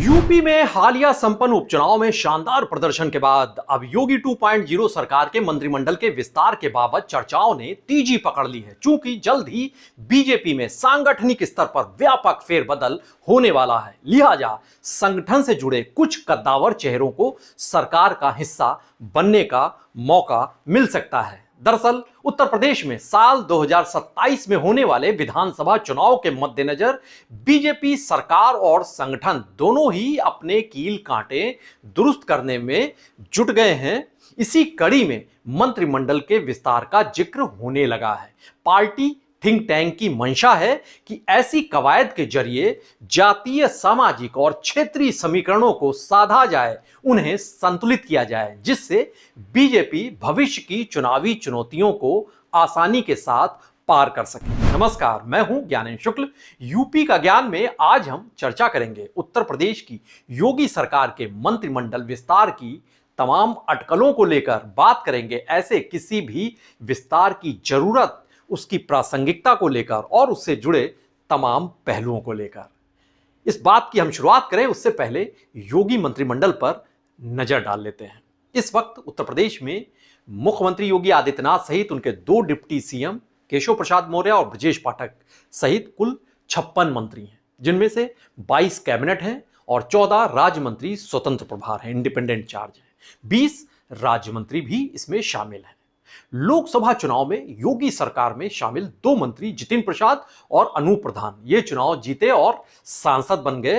UP में हालिया संपन्न उपचुनाव में शानदार प्रदर्शन के बाद अब योगी 2.0 सरकार के मंत्रिमंडल के विस्तार के बाबत चर्चाओं ने तेजी पकड़ ली है। चूंकि जल्द ही बीजेपी में सांगठनिक स्तर पर व्यापक फेरबदल होने वाला है, लिहाजा संगठन से जुड़े कुछ कद्दावर चेहरों को सरकार का हिस्सा बनने का मौका मिल सकता है। दरअसल उत्तर प्रदेश में साल 2027 में होने वाले विधानसभा चुनाव के मद्देनजर बीजेपी सरकार और संगठन दोनों ही अपने कील कांटे दुरुस्त करने में जुट गए हैं। इसी कड़ी में मंत्रिमंडल के विस्तार का जिक्र होने लगा है। पार्टी थिंक टैंक की मंशा है कि ऐसी कवायद के जरिए जातीय, सामाजिक और क्षेत्रीय समीकरणों को साधा जाए, उन्हें संतुलित किया जाए, जिससे बीजेपी भविष्य की चुनावी चुनौतियों को आसानी के साथ पार कर सके। नमस्कार, मैं हूं ज्ञानेंद्र शुक्ल। यूपी का ज्ञान में आज हम चर्चा करेंगे उत्तर प्रदेश की योगी सरकार के मंत्रिमंडल विस्तार की तमाम अटकलों को लेकर बात करेंगे। ऐसे किसी भी विस्तार की जरूरत, उसकी प्रासंगिकता को लेकर और उससे जुड़े तमाम पहलुओं को लेकर। इस बात की हम शुरुआत करें उससे पहले योगी मंत्रिमंडल पर नजर डाल लेते हैं। इस वक्त उत्तर प्रदेश में मुख्यमंत्री योगी आदित्यनाथ सहित उनके 2 डिप्टी सीएम केशव प्रसाद मौर्य और ब्रजेश पाठक सहित कुल 56 मंत्री हैं, जिनमें से 22 कैबिनेट हैं और 14 राज्य मंत्री स्वतंत्र प्रभार हैं, इंडिपेंडेंट चार्ज हैं। 20 राज्य मंत्री भी इसमें शामिल हैं। लोकसभा चुनाव में योगी सरकार में शामिल 2 मंत्री जितिन प्रसाद और अनूप प्रधान ये चुनाव जीते और सांसद बन गए।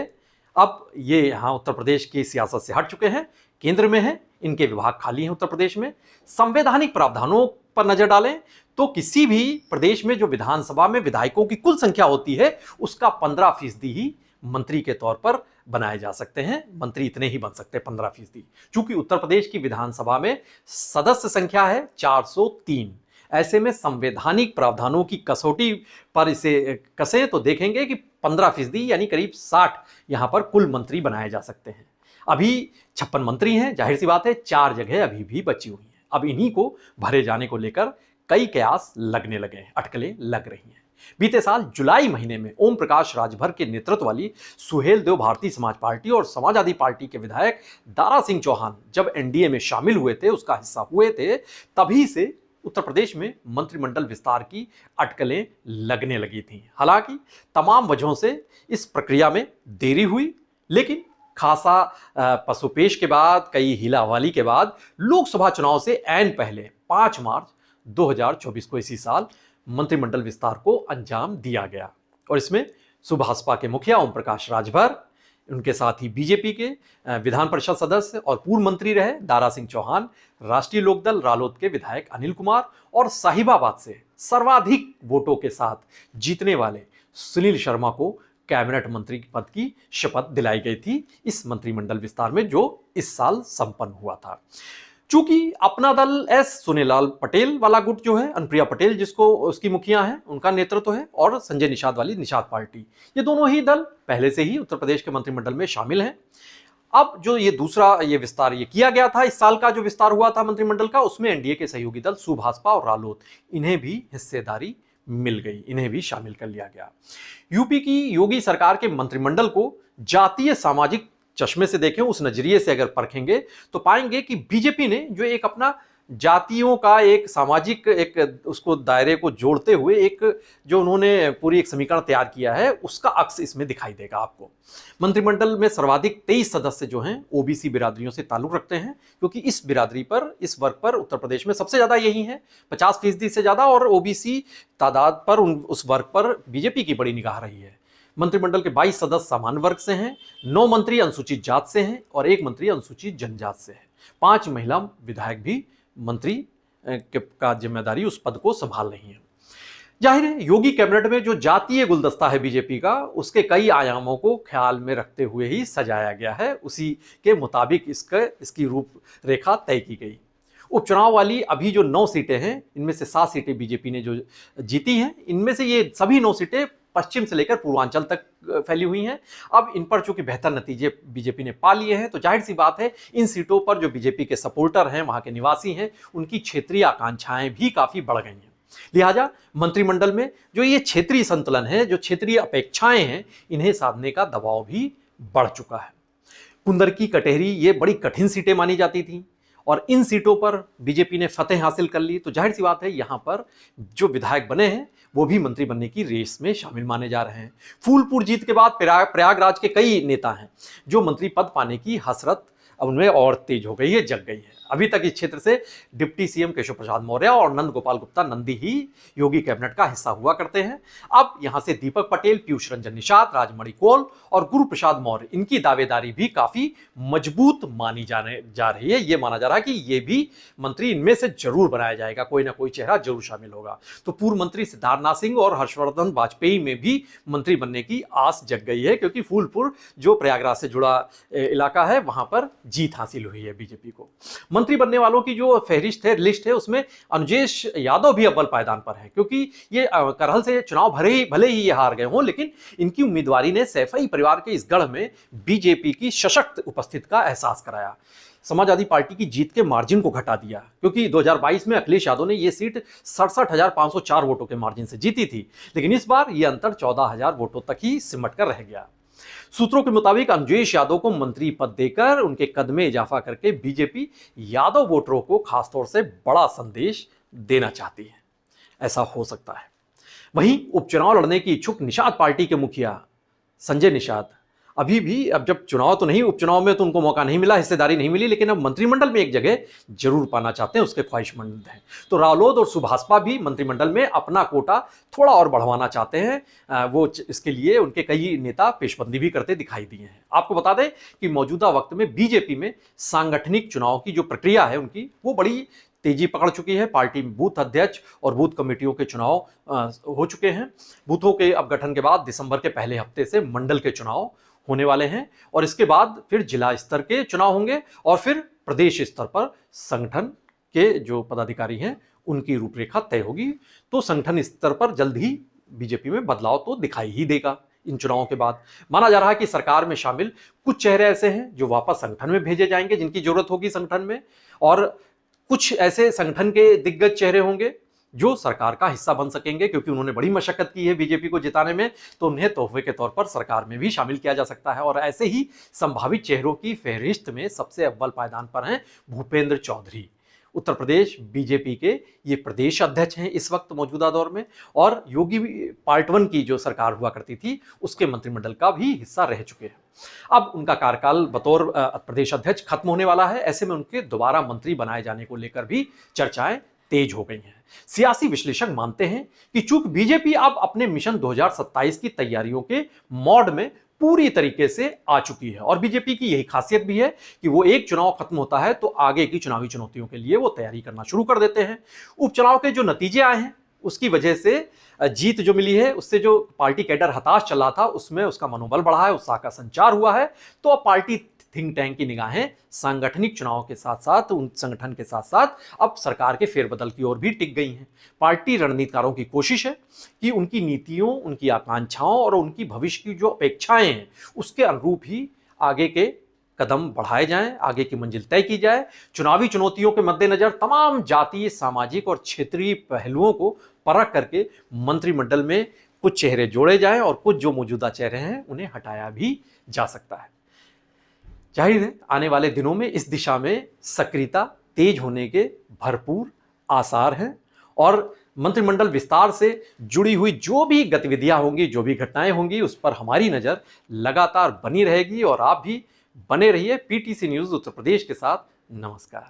अब ये यहां उत्तर प्रदेश की सियासत से हट चुके हैं, केंद्र में हैं, इनके विभाग खाली हैं उत्तर प्रदेश में। संवैधानिक प्रावधानों पर नजर डालें तो किसी भी प्रदेश में जो विधानसभा में विधायकों की कुल संख्या होती है उसका 15% ही मंत्री के तौर पर बनाए जा सकते हैं। मंत्री इतने ही बन सकते हैं, 15%। चूंकि उत्तर प्रदेश की विधानसभा में सदस्य संख्या है 403। ऐसे में संवैधानिक प्रावधानों की कसौटी पर इसे कसें तो देखेंगे कि 15% यानी करीब 60 यहां पर कुल मंत्री बनाए जा सकते हैं। अभी 56 मंत्री हैं, जाहिर सी बात है 4 जगह अभी भी बची हुई हैं। अब इन्हीं को भरे जाने को लेकर कई कयास लगने लगे हैं, अटकलें लग रही हैं। बीते साल जुलाई महीने में ओम प्रकाश राजभर के नेतृत्व वाली सुहेल देव भारतीय समाज पार्टी और समाजवादी पार्टी के विधायक दारा सिंह चौहान जब एनडीए में शामिल हुए थे, उसका हिस्सा हुए थे, तभी से उत्तर प्रदेश में मंत्रिमंडल विस्तार की अटकलें लगने लगी थीं। हालांकि तमाम वजहों से इस प्रक्रिया में देरी हुई, लेकिन खासा पसोपेश के बाद, कई हीलावाली के बाद लोकसभा चुनाव से ऐन पहले 5 मार्च 2024 को इसी साल मंत्रिमंडल विस्तार को अंजाम दिया गया। और इसमें सुभाषपा के मुखिया ओम प्रकाश राजभर, उनके साथ ही बीजेपी के विधान परिषद सदस्य और पूर्व मंत्री रहे दारा सिंह चौहान, राष्ट्रीय लोकदल रालोद के विधायक अनिल कुमार और साहिबाबाद से सर्वाधिक वोटों के साथ जीतने वाले सुनील शर्मा को कैबिनेट मंत्री पद की शपथ दिलाई गई थी इस मंत्रिमंडल विस्तार में, जो इस साल संपन्न हुआ था। चूंकि अपना दल एस सुनेलाल पटेल वाला गुट जो है, अनुप्रिया पटेल जिसको उसकी मुखिया है, उनका नेतृत्व है, और संजय निषाद वाली निषाद पार्टी, ये दोनों ही दल पहले से ही उत्तर प्रदेश के मंत्रिमंडल में शामिल हैं। अब जो ये दूसरा विस्तार किया गया था, इस साल का जो विस्तार हुआ था मंत्रिमंडल का, उसमें एनडीए के सहयोगी दल सुभाषपा और रालोद, इन्हें भी हिस्सेदारी मिल गई, इन्हें भी शामिल कर लिया गया। यूपी की योगी सरकार के मंत्रिमंडल को जातीय सामाजिक चश्मे से देखें, उस नजरिए से अगर परखेंगे तो पाएंगे कि बीजेपी ने जो एक अपना जातियों का एक सामाजिक एक उसको दायरे को जोड़ते हुए एक जो उन्होंने पूरी एक समीकरण तैयार किया है, उसका अक्स इसमें दिखाई देगा आपको। मंत्रिमंडल में सर्वाधिक 23 सदस्य जो हैं ओबीसी बिरादरियों से ताल्लुक रखते हैं, क्योंकि इस बिरादरी पर, इस वर्ग पर उत्तर प्रदेश में सबसे ज्यादा यही है, 50% से ज्यादा, और ओबीसी तादाद पर उस वर्ग पर बीजेपी की बड़ी निगाह रही है। मंत्रिमंडल के 22 सदस्य सामान्य वर्ग से हैं, 9 मंत्री अनुसूचित जात से हैं और 1 मंत्री अनुसूचित जनजात से है। 5 महिला विधायक भी मंत्री का जिम्मेदारी उस पद को संभाल रही हैं। जाहिर है योगी कैबिनेट में जो जातीय गुलदस्ता है बीजेपी का, उसके कई आयामों को ख्याल में रखते हुए ही सजाया गया है, उसी के मुताबिक इसकी रूपरेखा तय की गई। उपचुनाव वाली अभी जो 9 सीटें हैं, इनमें से 7 सीटें बीजेपी ने जो जीती हैं, इनमें से ये सभी 9 सीटें पश्चिम से लेकर पूर्वांचल तक फैली हुई हैं। अब इन पर चूंकि बेहतर नतीजे बीजेपी ने पा लिए हैं, तो जाहिर सी बात है इन सीटों पर जो बीजेपी के सपोर्टर हैं, वहां के निवासी हैं, उनकी क्षेत्रीय आकांक्षाएं भी काफी बढ़ गई हैं। लिहाजा मंत्रिमंडल में जो ये क्षेत्रीय संतुलन है, जो क्षेत्रीय अपेक्षाएं हैं, इन्हें साधने का दबाव भी बढ़ चुका है। कुंदरकी, कटेहरी ये बड़ी कठिन सीटें मानी जाती थीं और इन सीटों पर बीजेपी ने फतेह हासिल कर ली। तो जाहिर सी बात है यहां पर जो विधायक बने हैं वो भी मंत्री बनने की रेस में शामिल माने जा रहे हैं। फूलपुर जीत के बाद प्रयागराज के कई नेता हैं जो मंत्री पद पाने की हसरत अब उनमें और तेज हो गई है, जग गई है। अभी तक इस क्षेत्र से डिप्टी सीएम केशव प्रसाद मौर्य और नंद गोपाल गुप्ता नंदी ही योगी कैबिनेट का हिस्सा हुआ करते हैं। अब यहां से दीपक पटेल, पीयूष रंजन निषाद, राजमणि कौल और गुरु प्रसाद मौर्य, इनकी दावेदारी भी काफी मजबूत मानी जा रही है। यह माना जा रहा है कि ये भी मंत्री इनमें से जरूर बनाया जाएगा, कोई ना कोई चेहरा जरूर शामिल होगा। तो पूर्व मंत्री सिद्धार्थनाथ सिंह और हर्षवर्धन वाजपेयी में भी मंत्री बनने की आस जग गई है, क्योंकि फूलपुर जो प्रयागराज से जुड़ा इलाका है वहां पर जीत हासिल हुई है बीजेपी को। मंत्री बनने वालों की जो फहरिस्त है, लिस्ट है, उसमें अनुजेश यादव भी अव्वल पायदान पर है, क्योंकि ये करहल से चुनाव भले ही ये हार गए हों, लेकिन इनकी उम्मीदवारी ने सैफई परिवार के इस गढ़ में बीजेपी की सशक्त उपस्थिति का एहसास कराया। समाजवादी पार्टी की जीत के मार्जिन को घटा दिया, क्योंकि 2022 में अखिलेश यादव ने यह सीट 67,504 वोटों के मार्जिन से जीती थी, लेकिन इस बार यह अंतर 14,000 वोटों तक ही सिमट कर रह गया। सूत्रों के मुताबिक अनुजेश यादव को मंत्री पद देकर उनके कद में इजाफा करके बीजेपी यादव वोटरों को खासतौर से बड़ा संदेश देना चाहती है। ऐसा हो सकता है। वहीं उपचुनाव लड़ने की इच्छुक निषाद पार्टी के मुखिया संजय निषाद अभी भी, अब जब चुनाव तो नहीं, उपचुनाव में तो उनको मौका नहीं मिला, हिस्सेदारी नहीं मिली, लेकिन अब मंत्रिमंडल में एक जगह जरूर पाना चाहते हैं, उसके ख्वाहिशमंद हैं। तो रालोद और सुभाषपा भी मंत्रिमंडल में अपना कोटा थोड़ा और बढ़वाना चाहते हैं। वो इसके लिए उनके कई नेता पेशबंदी भी करते दिखाई दिए हैं। आपको बता दें कि मौजूदा वक्त में बीजेपी में सांगठनिक चुनाव की जो प्रक्रिया है उनकी, वो बड़ी तेजी पकड़ चुकी है। पार्टी में बूथ अध्यक्ष और बूथ कमेटियों के चुनाव हो चुके हैं। बूथों के अब गठन के बाद दिसंबर के पहले हफ्ते से मंडल के चुनाव होने वाले हैं और इसके बाद फिर जिला स्तर के चुनाव होंगे और फिर प्रदेश स्तर पर संगठन के जो पदाधिकारी हैं उनकी रूपरेखा तय होगी। तो संगठन स्तर पर जल्द ही बीजेपी में बदलाव तो दिखाई ही देगा। इन चुनावों के बाद माना जा रहा है कि सरकार में शामिल कुछ चेहरे ऐसे हैं जो वापस संगठन में भेजे जाएंगे, जिनकी जरूरत होगी संगठन में, और कुछ ऐसे संगठन के दिग्गज चेहरे होंगे जो सरकार का हिस्सा बन सकेंगे, क्योंकि उन्होंने बड़ी मशक्कत की है बीजेपी को जिताने में, तो उन्हें तोहफे के तौर पर सरकार में भी शामिल किया जा सकता है। और ऐसे ही संभावित चेहरों की फहरिस्त में सबसे अव्वल पायदान पर हैं भूपेंद्र चौधरी। उत्तर प्रदेश बीजेपी के ये प्रदेश अध्यक्ष हैं इस वक्त मौजूदा दौर में, और योगी पार्ट 1 की जो सरकार हुआ करती थी उसके मंत्रिमंडल का भी हिस्सा रह चुके हैं। अब उनका कार्यकाल बतौर प्रदेश अध्यक्ष खत्म होने वाला है। ऐसे में उनके दोबारा मंत्री बनाए जाने को लेकर भी चर्चाएं तेज हो गई हैं। सियासी विश्लेषक मानते हैं कि चूंकि बीजेपी अब अपने मिशन 2027 की तैयारियों के मोड में पूरी तरीके से आ चुकी है, और बीजेपी की यही खासियत भी है कि वो एक चुनाव खत्म होता है तो आगे की चुनावी चुनौतियों के लिए वो तैयारी करना शुरू कर देते हैं। उपचुनाव के जो नतीजे आए हैं उसकी वजह से जीत जो मिली है, उससे जो पार्टी कैडर हताश चल रहा था उसमें उसका मनोबल बढ़ा है, उत्साह का संचार हुआ है। तो अब पार्टी थिंक टैंक की निगाहें सांगठनिक चुनाव के साथ साथ, उन संगठन के साथ साथ अब सरकार के फेरबदल की ओर भी टिक गई हैं। पार्टी रणनीतिकारों की कोशिश है कि उनकी नीतियों, उनकी आकांक्षाओं और उनकी भविष्य की जो अपेक्षाएं हैं उसके अनुरूप ही आगे के कदम बढ़ाए जाएं, आगे की मंजिल तय की जाए। चुनावी चुनौतियों के मद्देनजर तमाम जातीय, सामाजिक और क्षेत्रीय पहलुओं को परख करके मंत्रिमंडल में कुछ चेहरे जोड़े जाएं और कुछ जो मौजूदा चेहरे हैं उन्हें हटाया भी जा सकता है। जाहिर है आने वाले दिनों में इस दिशा में सक्रियता तेज होने के भरपूर आसार हैं, और मंत्रिमंडल विस्तार से जुड़ी हुई जो भी गतिविधियां होंगी, जो भी घटनाएं होंगी, उस पर हमारी नजर लगातार बनी रहेगी। और आप भी बने रहिए पीटीसी न्यूज उत्तर प्रदेश के साथ। नमस्कार।